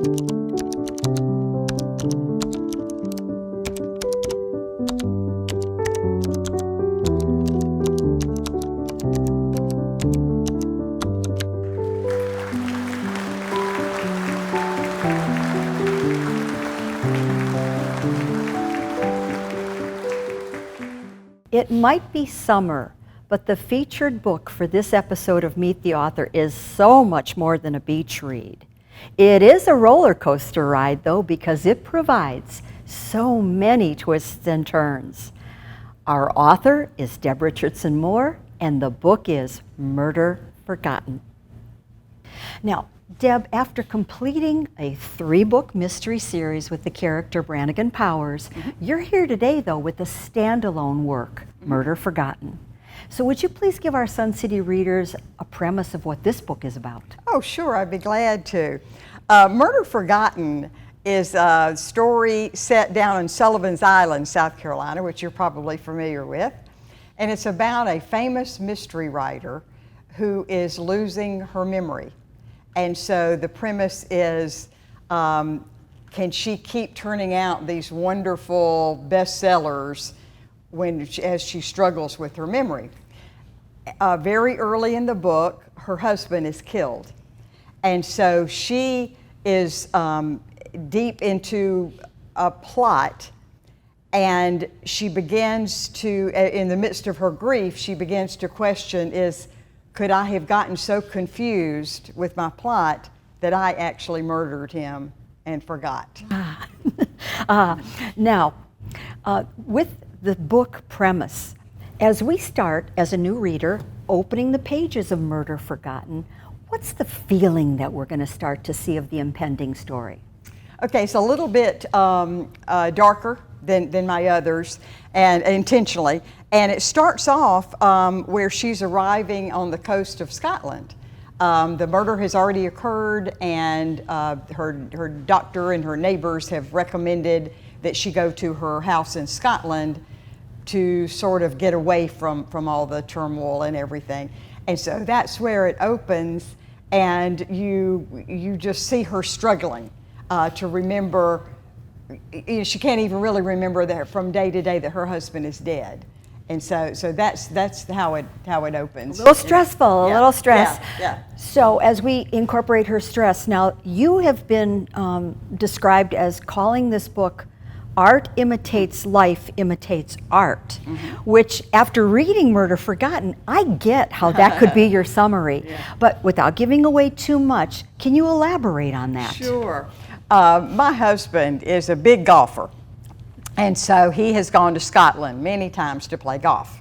It might be summer, but the featured book for this episode of Meet the Author is so much more than a beach read. It is a roller coaster ride, though, because it provides so many twists and turns. Our author is Deb Richardson Moore, and the book is Murder Forgotten. Now, Deb, after completing a 3-book mystery series with the character Brannigan Powers, you're here today, though, with a standalone work, Murder Forgotten. So would you please give our Sun City readers a premise of what this book is about? Oh, sure, I'd be glad to. Murder Forgotten is a story set down on Sullivan's Island, South Carolina, which you're probably familiar with. And it's about a famous mystery writer who is losing her memory. And so the premise is, can she keep turning out these wonderful bestsellers as she struggles with her memory? Very early in the book, her husband is killed. And so she is deep into a plot, and she begins to, in the midst of her grief, she begins to question, could I have gotten so confused with my plot that I actually murdered him and forgot? Now, with the book premise, as we start as a new reader opening the pages of Murder Forgotten, what's the feeling that we're going to start to see of the impending story? Okay, it's a little bit darker than my others, and intentionally. And it starts off where she's arriving on the coast of Scotland. The murder has already occurred, and her doctor and her neighbors have recommended that she go to her house in Scotland to sort of get away from all the turmoil and everything. And so that's where it opens, and you just see her struggling to remember. She can't even really remember that from day to day that her husband is dead. And so that's how it opens. A little stressful, yeah. A little stress. Yeah. So as we incorporate her stress, now you have been described as calling this book Art Imitates Life Imitates Art, which after reading Murder Forgotten, I get how that could be your summary. Yeah. But without giving away too much, can you elaborate on that? Sure. My husband is a big golfer. And so he has gone to Scotland many times to play golf.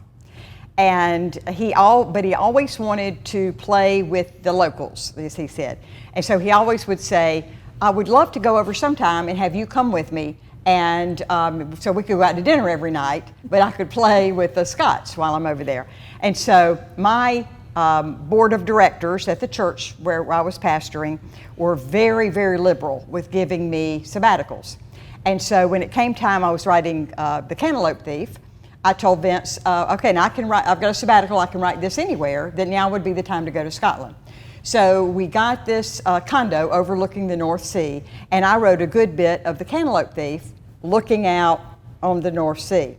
And but he always wanted to play with the locals, as he said. And so he always would say, I would love to go over sometime and have you come with me. And so we could go out to dinner every night, but I could play with the Scots while I'm over there. And so my board of directors at the church where I was pastoring were very, very liberal with giving me sabbaticals. And so when it came time I was writing The Cantaloupe Thief, I told Vince, okay, now I've got a sabbatical, I can write this anywhere, then now would be the time to go to Scotland. So we got this condo overlooking the North Sea, and I wrote a good bit of The Cantaloupe Thief looking out on the North Sea.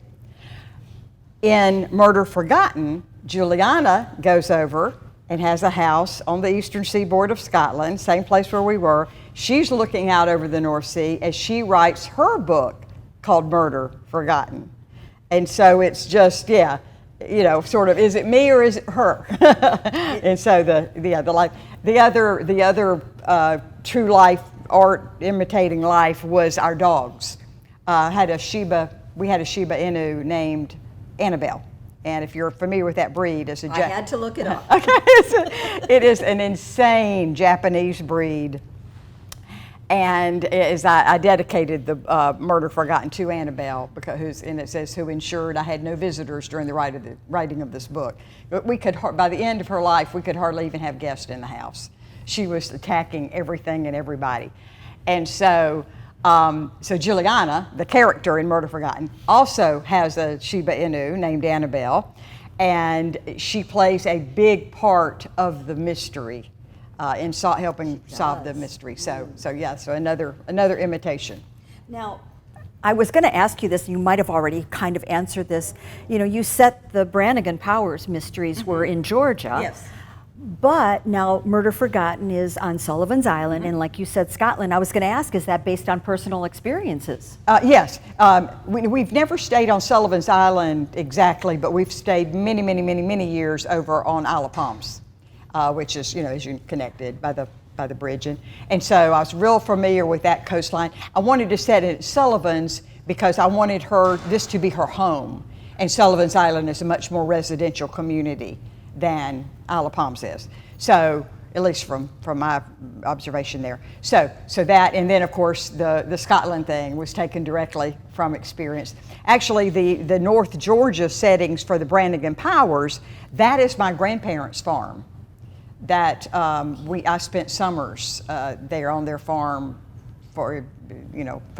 In Murder Forgotten, Juliana goes over and has a house on the eastern seaboard of Scotland, same place where we were. She's looking out over the North Sea as she writes her book called Murder Forgotten. And so it's just, sort of, is it me or is it her? And so the other true life art imitating life was our dogs. We had a Shiba Inu named Annabelle. And if you're familiar with that breed, I had to look it up. Okay, it is an insane Japanese breed. And as I dedicated the Murder Forgotten to Annabelle, and it says, who ensured I had no visitors during the writing of this book. But by the end of her life, we could hardly even have guests in the house. She was attacking everything and everybody. And so Juliana, the character in Murder Forgotten, also has a Shiba Inu named Annabelle, and she plays a big part of the mystery in helping solve the mystery. So yeah, so another imitation. Now, I was going to ask you this, and you might have already kind of answered this. You know, you said the Brannigan Powers mysteries were in Georgia. Yes. But now Murder Forgotten is on Sullivan's Island, and like you said, Scotland. I was going to ask, is that based on personal experiences? Yes. We've never stayed on Sullivan's Island exactly, but we've stayed many years over on Isle of Palms, which is, as you connected by the bridge. And so I was real familiar with that coastline. I wanted to set it at Sullivan's because I wanted this to be her home. And Sullivan's Island is a much more residential community than Isle of Palms is. So, at least from my observation there. So that, and then of course the Scotland thing was taken directly from experience. Actually, the North Georgia settings for the Brannigan Powers, that is my grandparents' farm. That I spent summers there on their farm for,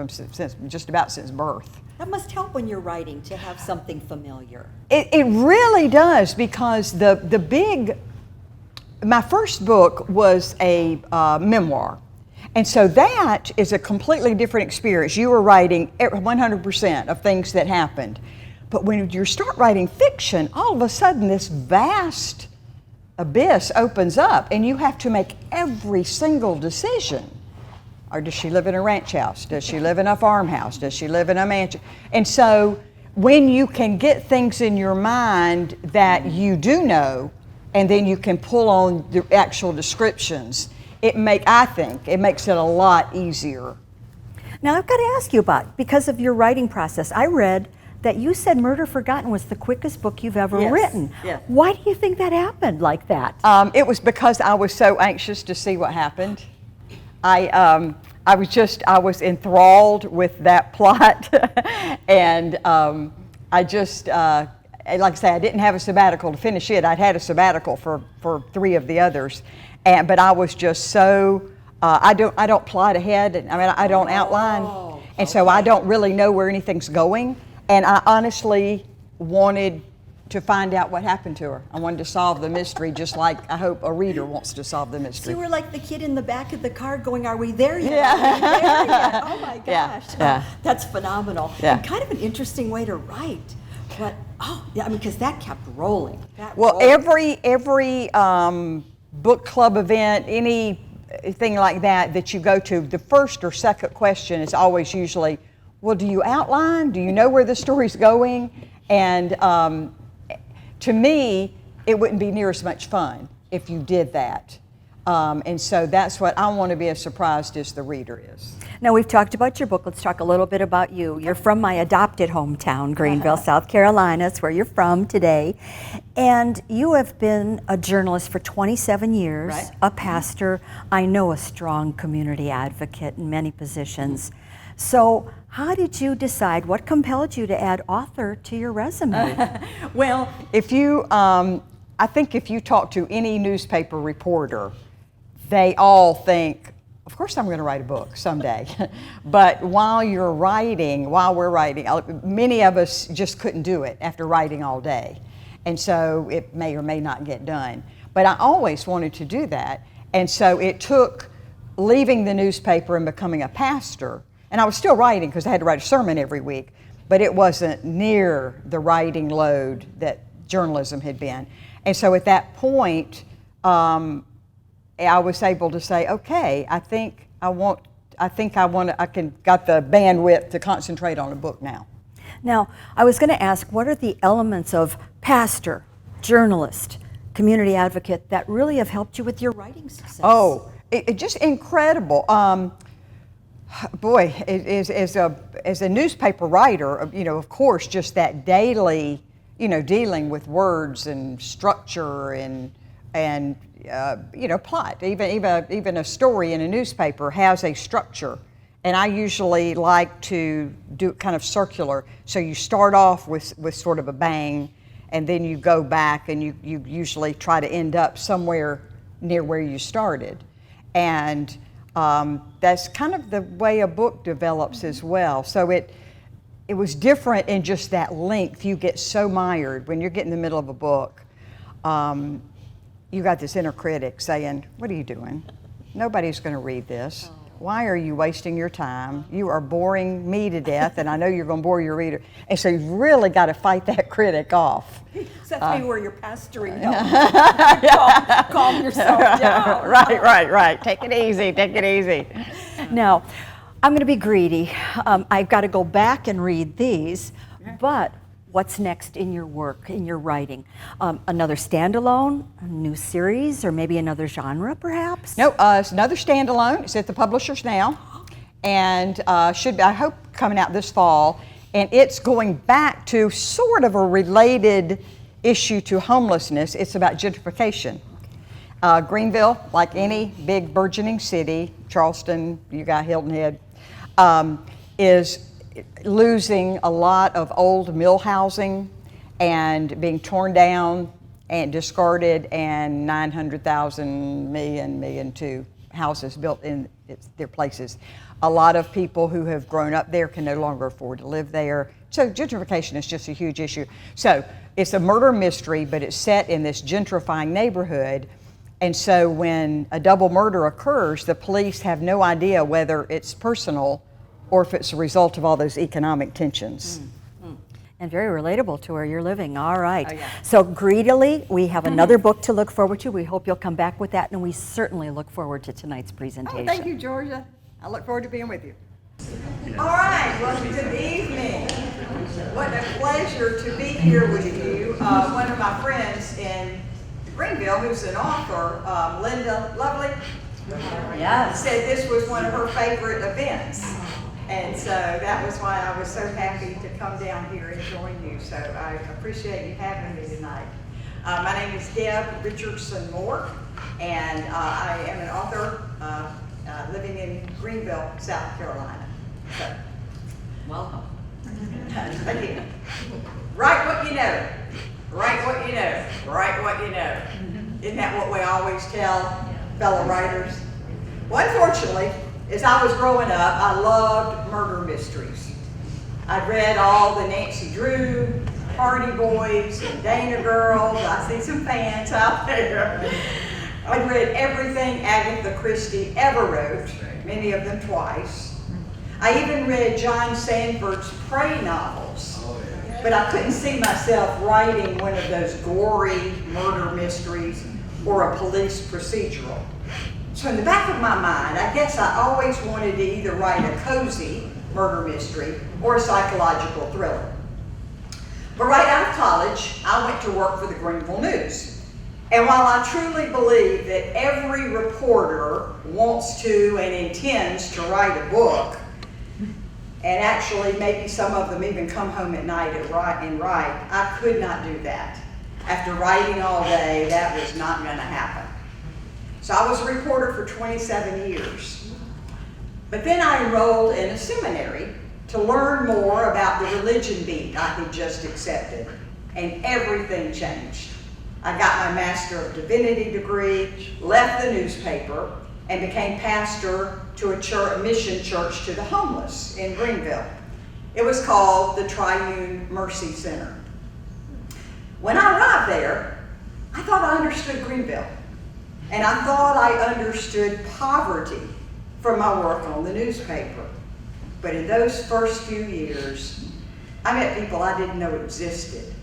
since birth. That must help when you're writing to have something familiar. It really does, because my first book was a memoir. And so that is a completely different experience. You were writing 100% of things that happened. But when you start writing fiction, all of a sudden this vast abyss opens up and you have to make every single decision. Or does she live in a ranch house? Does she live in a farmhouse? Does she live in a mansion? And so when you can get things in your mind that you do know, and then you can pull on the actual descriptions, I think it makes it a lot easier. Now I've got to ask you because of your writing process, I read that you said Murder Forgotten was the quickest book you've ever written. Yes. Why do you think that happened like that? It was because I was so anxious to see what happened. I was enthralled with that plot, and like I say, I didn't have a sabbatical to finish it. I'd had a sabbatical for 3 of the others, but I was just so I don't plot ahead. I don't outline, and so I don't really know where anything's going. And I honestly wanted to find out what happened to her. I wanted to solve the mystery, just like I hope a reader wants to solve the mystery. So you were like the kid in the back of the car going, "Are we there yet? Yeah. Are we there yet? Oh my gosh!" Yeah. Oh, that's phenomenal. Yeah. And kind of an interesting way to write. But because that kept rolling. Every book club event, anything like that you go to, the first or second question is always usually, well, do you outline? Do you know where the story's going? And to me, it wouldn't be near as much fun if you did that. And so that's what I want to be as surprised as the reader is. Now, we've talked about your book. Let's talk a little bit about you. You're from my adopted hometown, Greenville, South Carolina. It's where you're from today. And you have been a journalist for 27 years, right. A pastor, I know a strong community advocate in many positions. So how did you decide, what compelled you to add author to your resume? Well, I think if you talk to any newspaper reporter, they all think, of course I'm going to write a book someday. But while we're writing, many of us just couldn't do it after writing all day. And so it may or may not get done. But I always wanted to do that. And so it took leaving the newspaper and becoming a pastor. And I was still writing because I had to write a sermon every week, but it wasn't near the writing load that journalism had been. And so at that point, I was able to say, okay, I got the bandwidth to concentrate on a book now. Now, I was going to ask, what are the elements of pastor, journalist, community advocate that really have helped you with your writing success? Oh, it just incredible. Boy, as a newspaper writer, of course, just that daily, dealing with words and structure and plot. Even a story in a newspaper has a structure, and I usually like to do it kind of circular. So you start off with sort of a bang, and then you go back, and you usually try to end up somewhere near where you started, and that's kind of the way a book develops as well. So it was different in just that length. You get so mired when you're getting in the middle of a book. you got this inner critic saying, what are you doing? Nobody's going to read this. Why are you wasting your time? You are boring me to death, and I know you're going to bore your reader. And so you've really got to fight that critic off. So that's maybe where you're pastoring. Calm yourself down. Right. Take it easy, take it easy. Now, I'm going to be greedy. I've got to go back and read these, but what's next in your work, in your writing? Another standalone, a new series, or maybe another genre, perhaps? No, it's another standalone. It's at the publishers now, and should be, I hope, coming out this fall. And it's going back to sort of a related issue to homelessness. It's about gentrification. Greenville, like any big burgeoning city, Charleston, you got Hilton Head, is losing a lot of old mill housing and being torn down and discarded, and 900,000, million two houses built in their places. A lot of people who have grown up there can no longer afford to live there. So gentrification is just a huge issue. So it's a murder mystery, but it's set in this gentrifying neighborhood. And so when a double murder occurs, the police have no idea whether it's personal or if it's a result of all those economic tensions. And very relatable to where you're living. All right. Oh, yeah. So greedily, we have another book to look forward to. We hope you'll come back with that, and we certainly look forward to tonight's presentation. Oh, thank you, Georgia. I look forward to being with you. All right, well, good evening. What a pleasure to be here with you. One of my friends in Greenville, who's an author, Linda Lovely, said this was one of her favorite events. And so that was why I was so happy to come down here and join you. So I appreciate you having me tonight. My name is Deb Richardson Moore, and I am an author living in Greenville, South Carolina. So, welcome. Thank you. Write what you know. Write what you know. Write what you know. Isn't that what we always tell fellow writers? Well, unfortunately, as I was growing up, I loved murder mysteries. I'd read all the Nancy Drew, Hardy Boys, and Dana Girls. I see some fans out there. I'd read everything Agatha Christie ever wrote, many of them twice. I even read John Sandford's Prey novels, but I couldn't see myself writing one of those gory murder mysteries or a police procedural. So in the back of my mind, I guess I always wanted to either write a cozy murder mystery or a psychological thriller. But right out of college, I went to work for the Greenville News. And while I truly believe that every reporter wants to and intends to write a book, and actually maybe some of them even come home at night and write, I could not do that. After writing all day, that was not going to happen. So I was a reporter for 27 years. But then I enrolled in a seminary to learn more about the religion beat I had just accepted, and everything changed. I got my Master of Divinity degree, left the newspaper, and became pastor to a mission church to the homeless in Greenville. It was called the Triune Mercy Center. When I arrived there, I thought I understood Greenville. And I thought I understood poverty from my work on the newspaper. But in those first few years, I met people I didn't know existed.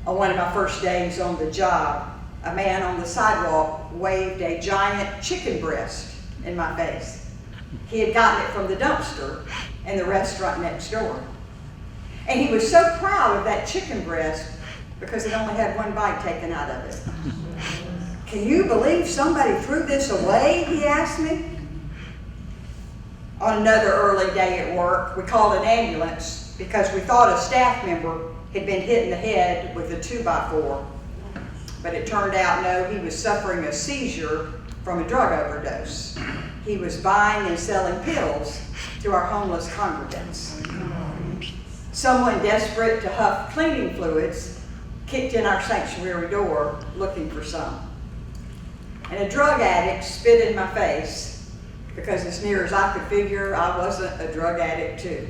On one of my first days on the job, a man on the sidewalk waved a giant chicken breast in my face. He had gotten it from the dumpster in the restaurant next door. And he was so proud of that chicken breast because it only had one bite taken out of it. Can you believe somebody threw this away? He asked me. On another early day at work, we called an ambulance because we thought a staff member had been hit in the head with a 2x4. But it turned out, no, he was suffering a seizure from a drug overdose. He was buying and selling pills to our homeless congregants. Someone desperate to huff cleaning fluids kicked in our sanctuary door looking for some. And a drug addict spit in my face because as near as I could figure, I wasn't a drug addict too.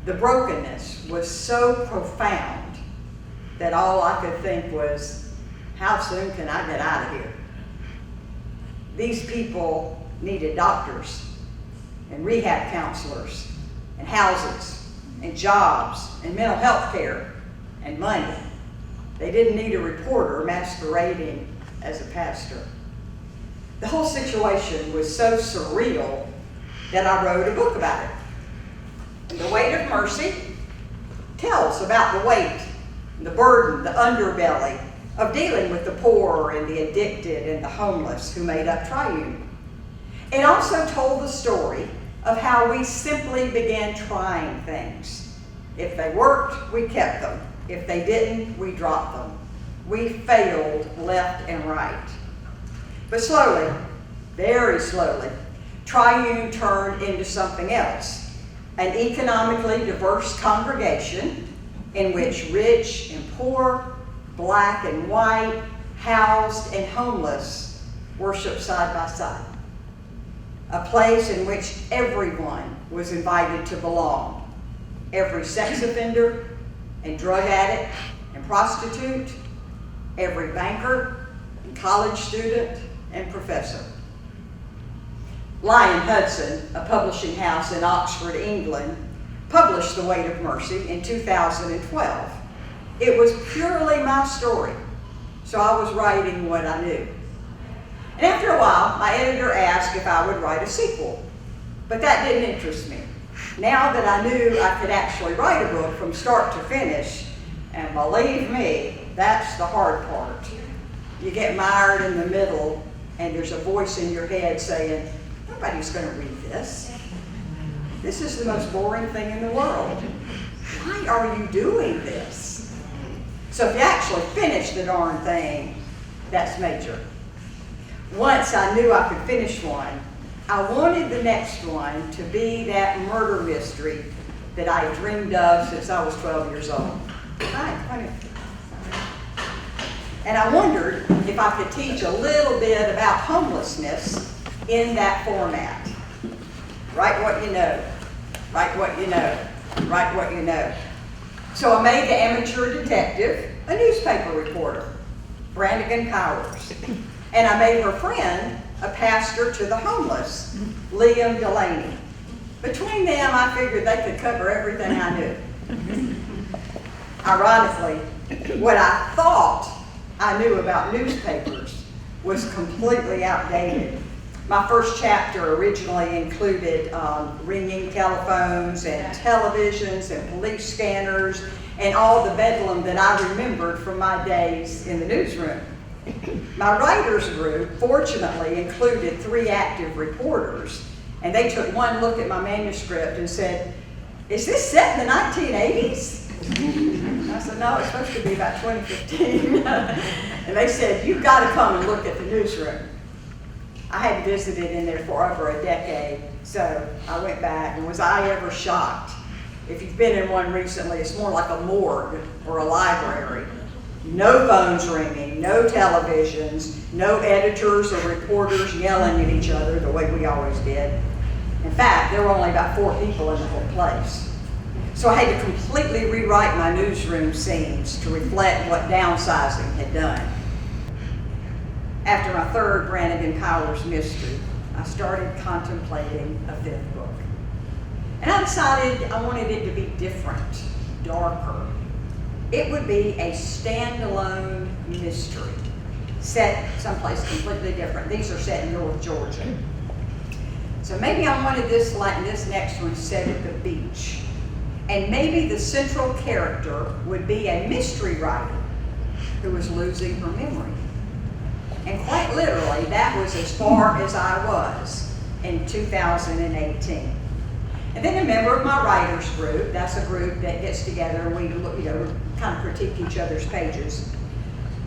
The brokenness was so profound that all I could think was, how soon can I get out of here? These people needed doctors and rehab counselors and houses and jobs and mental health care and money. They didn't need a reporter masquerading as a pastor. The whole situation was so surreal that I wrote a book about it. And The Weight of Mercy tells about the weight, the burden, the underbelly of dealing with the poor and the addicted and the homeless who made up Triune. It also told the story of how we simply began trying things. If they worked, we kept them. If they didn't, we dropped them. We failed left and right. But slowly, very slowly, Triune turned into something else, an economically diverse congregation in which rich and poor, black and white, housed and homeless worshiped side by side. A place in which everyone was invited to belong. Every sex offender and drug addict and prostitute, every banker and college student and professor. Lion Hudson, a publishing house in Oxford, England, published The Weight of Mercy in 2012. It was purely my story, so I was writing what I knew. And after a while, my editor asked if I would write a sequel, but that didn't interest me. Now that I knew I could actually write a book from start to finish, and believe me, that's the hard part. You get mired in the middle, and there's a voice in your head saying, nobody's going to read this. This is the most boring thing in the world. Why are you doing this? So if you actually finish the darn thing, that's major. Once I knew I could finish one, I wanted the next one to be that murder mystery that I dreamed of since I was 12 years old. And I wondered if I could teach a little bit about homelessness in that format. Write what you know, write what you know, write what you know. So I made the amateur detective a newspaper reporter, Brannigan Powers. And I made her friend a pastor to the homeless, Liam Delaney. Between them, I figured they could cover everything I knew. Ironically, what I thought I knew about newspapers was completely outdated. My first chapter originally included ringing telephones and televisions and police scanners and all the bedlam that I remembered from my days in the newsroom. My writers group fortunately included 3 active reporters, and they took one look at my manuscript and said, "Is this set in the 1980s? I said, "No, it's supposed to be about 2015. And they said, "You've got to come and look at the newsroom." I had visited in there for over a decade, so I went back, and was I ever shocked? If you've been in one recently, it's more like a morgue or a library. No phones ringing, no televisions, no editors or reporters yelling at each other the way we always did. In fact, there were only about 4 people in the whole place. So I had to completely rewrite my newsroom scenes to reflect what downsizing had done. After my 3rd Brannigan Powers mystery, I started contemplating a 5th book. And I decided I wanted it to be different, darker. It would be a standalone mystery, set someplace completely different. These are set in North Georgia. So maybe I wanted this next one set at the beach. And maybe the central character would be a mystery writer who was losing her memory. And quite literally, that was as far as I was in 2018. And then a member of my writers group, that's a group that gets together and we kind of critique each other's pages.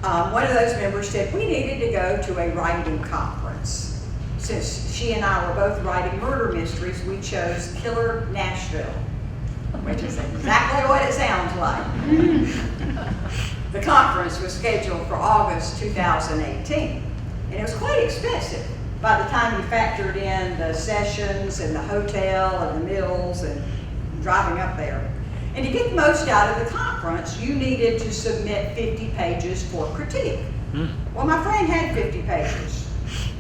One of those members said we needed to go to a writing conference. Since she and I were both writing murder mysteries, we chose Killer Nashville, which is exactly what it sounds like. The conference was scheduled for August 2018, and it was quite expensive by the time you factored in the sessions and the hotel and the meals and driving up there. And to get the most out of the conference, you needed to submit 50 pages for critique. Well, my friend had 50 pages.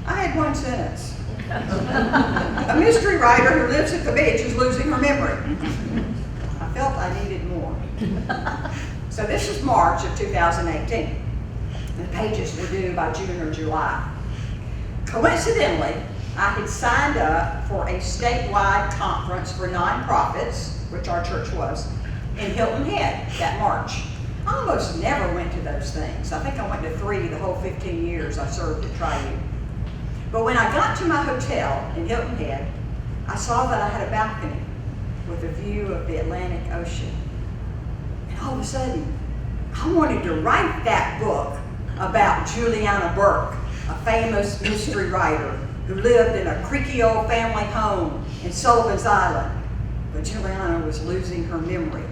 I had one sentence. A mystery writer who lives at the beach is losing her memory. I felt I needed more. So this is March of 2018. The pages were due by June or July. Coincidentally, I had signed up for a statewide conference for nonprofits, which our church was, in Hilton Head that March. I almost never went to those things. I think I went to 3 the whole 15 years I served at Tri-U. But when I got to my hotel in Hilton Head, I saw that I had a balcony with a view of the Atlantic Ocean. And all of a sudden, I wanted to write that book about Juliana Burke, a famous mystery writer who lived in a creaky old family home in Sullivan's Island. But Juliana was losing her memory.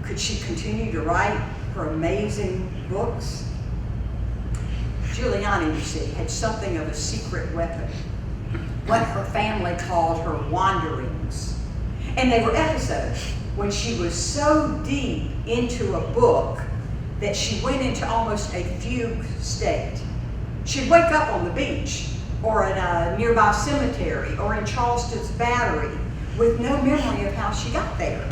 Could she continue to write her amazing books? Juliana, you see, had something of a secret weapon, what her family called her wanderings. And they were episodes when she was so deep into a book that she went into almost a fugue state. She'd wake up on the beach or in a nearby cemetery or in Charleston's Battery with no memory of how she got there.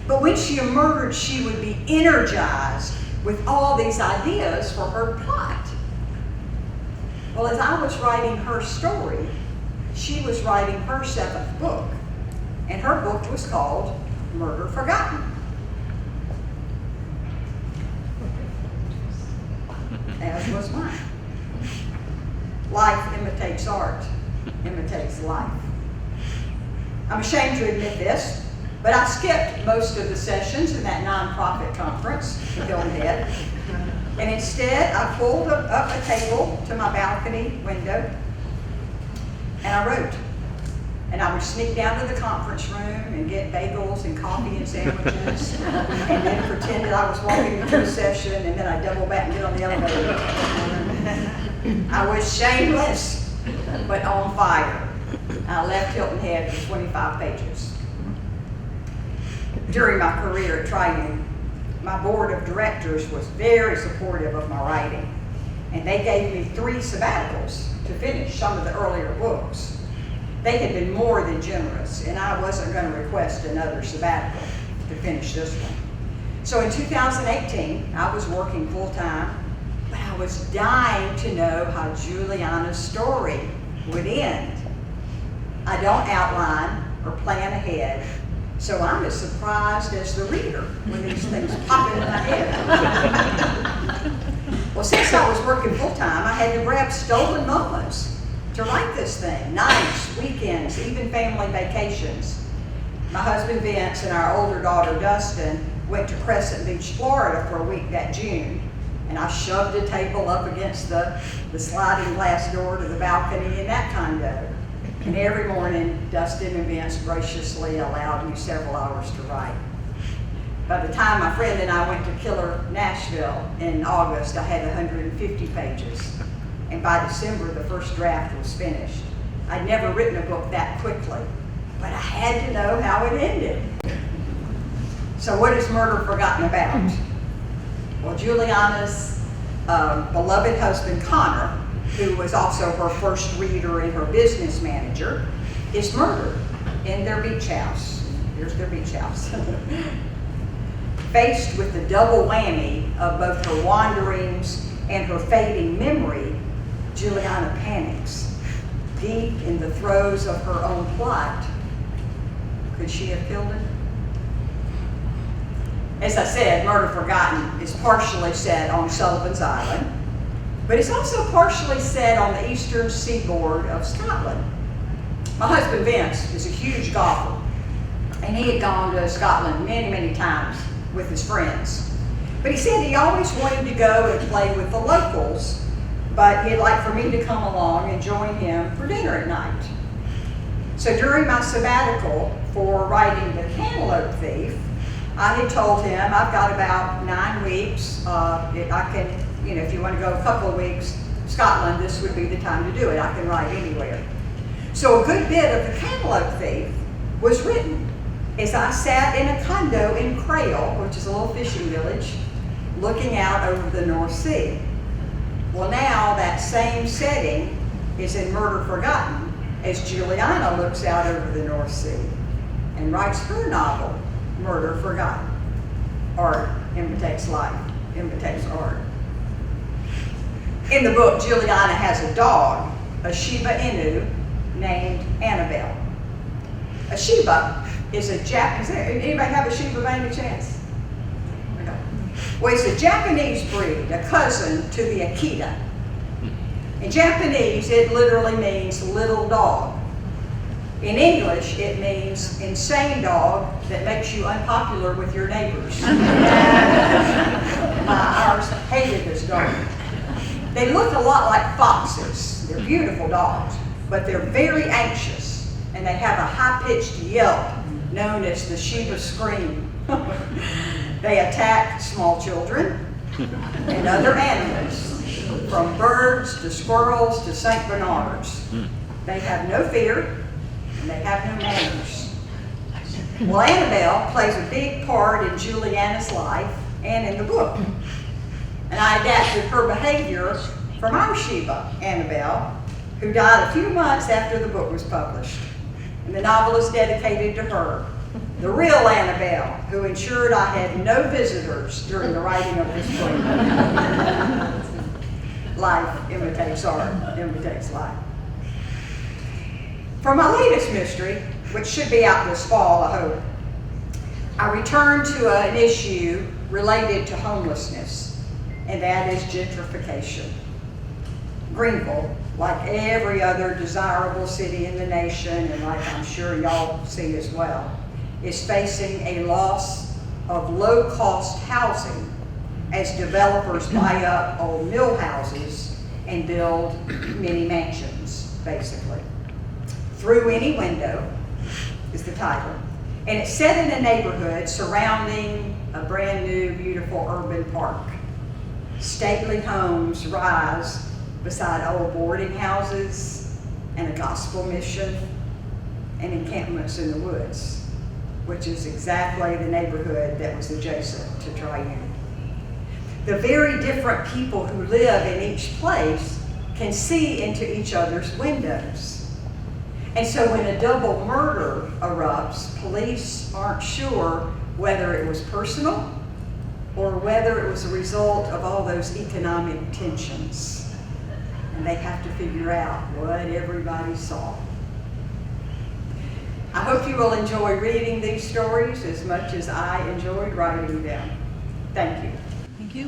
But when she emerged, she would be energized with all these ideas for her plot. Well, as I was writing her story, she was writing her 7th book, and her book was called Murder Forgotten. As was mine. Life imitates art, imitates life. I'm ashamed to admit this, but I skipped most of the sessions in that nonprofit conference in Hilton Head. And instead, I pulled up a table to my balcony window, and I wrote. And I would sneak down to the conference room and get bagels and coffee and sandwiches, and then pretend that I was walking into a session, and then I'd double back and get on the elevator. I was shameless, but on fire. I left Hilton Head with 25 pages. During my career at Tri-U, my board of directors was very supportive of my writing, and they gave me 3 sabbaticals to finish some of the earlier books. They had been more than generous, and I wasn't going to request another sabbatical to finish this one. So in 2018, I was working full-time, but I was dying to know how Juliana's story would end. I don't outline or plan ahead, so I'm as surprised as the reader when these things pop into my head. Well, since I was working full-time, I had to grab stolen moments to write this thing. Nights, weekends, even family vacations. My husband Vince and our older daughter Dustin went to Crescent Beach, Florida for a week that June, and I shoved a table up against the sliding glass door to the balcony and that kind of. And every morning, Dustin and Vince graciously allowed me several hours to write. By the time my friend and I went to Killer Nashville in August, I had 150 pages. And by December, the first draft was finished. I'd never written a book that quickly, but I had to know how it ended. So what is Murder Forgotten about? Well, Juliana's beloved husband, Connor, who was also her first reader and her business manager, is murdered in their beach house. Here's their beach house. Faced with the double whammy of both her wanderings and her fading memory, Juliana panics. Deep in the throes of her own plot, could she have killed him? As I said, Murder Forgotten is partially set on Sullivan's Island, but it's also partially set on the eastern seaboard of Scotland. My husband Vince is a huge golfer, and he had gone to Scotland many, many times with his friends. But he said he always wanted to go and play with the locals, but he'd like for me to come along and join him for dinner at night. So during my sabbatical for writing The Cantaloupe Thief, I had told him I've got about 9 weeks. I can, if you want to go a couple of weeks, Scotland, this would be the time to do it. I can write anywhere. So a good bit of The Cantaloupe Thief was written as I sat in a condo in Crail, which is a little fishing village, looking out over the North Sea. Well, now that same setting is in Murder Forgotten as Juliana looks out over the North Sea and writes her novel, Murder Forgotten. Art imitates life, imitates art. In the book, Juliana has a dog, a Shiba Inu, named Annabelle. A Shiba is a anybody have a Shiba by any chance? Okay. Well, it's a Japanese breed, a cousin to the Akita. In Japanese, it literally means little dog. In English, it means insane dog that makes you unpopular with your neighbors. Ours hated this dog. They look a lot like foxes. They're beautiful dogs, but they're very anxious, and they have a high-pitched yelp known as the Shiba scream. They attack small children and other animals, from birds to squirrels to St. Bernards. They have no fear, and they have no manners. Well, Annabelle plays a big part in Juliana's life and in the book. And I adapted her behavior from our Shiba, Annabelle, who died a few months after the book was published. And the novel is dedicated to her, the real Annabelle, who ensured I had no visitors during the writing of this book. Life imitates art, imitates life. For my latest mystery, which should be out this fall, I hope, I return to an issue related to homelessness, and that is gentrification. Greenville, like every other desirable city in the nation, and like I'm sure y'all see as well, is facing a loss of low-cost housing as developers buy up old mill houses and build mini mansions, basically. Through Any Window is the title, and it's set in a neighborhood surrounding a brand new, beautiful urban park. Stately homes rise beside old boarding houses and a gospel mission and encampments in the woods, which is exactly the neighborhood that was adjacent to Triune. The very different people who live in each place can see into each other's windows. And so when a double murder erupts, police aren't sure whether it was personal or whether it was a result of all those economic tensions. And they have to figure out what everybody saw. I hope you will enjoy reading these stories as much as I enjoyed writing them. Thank you. Thank you.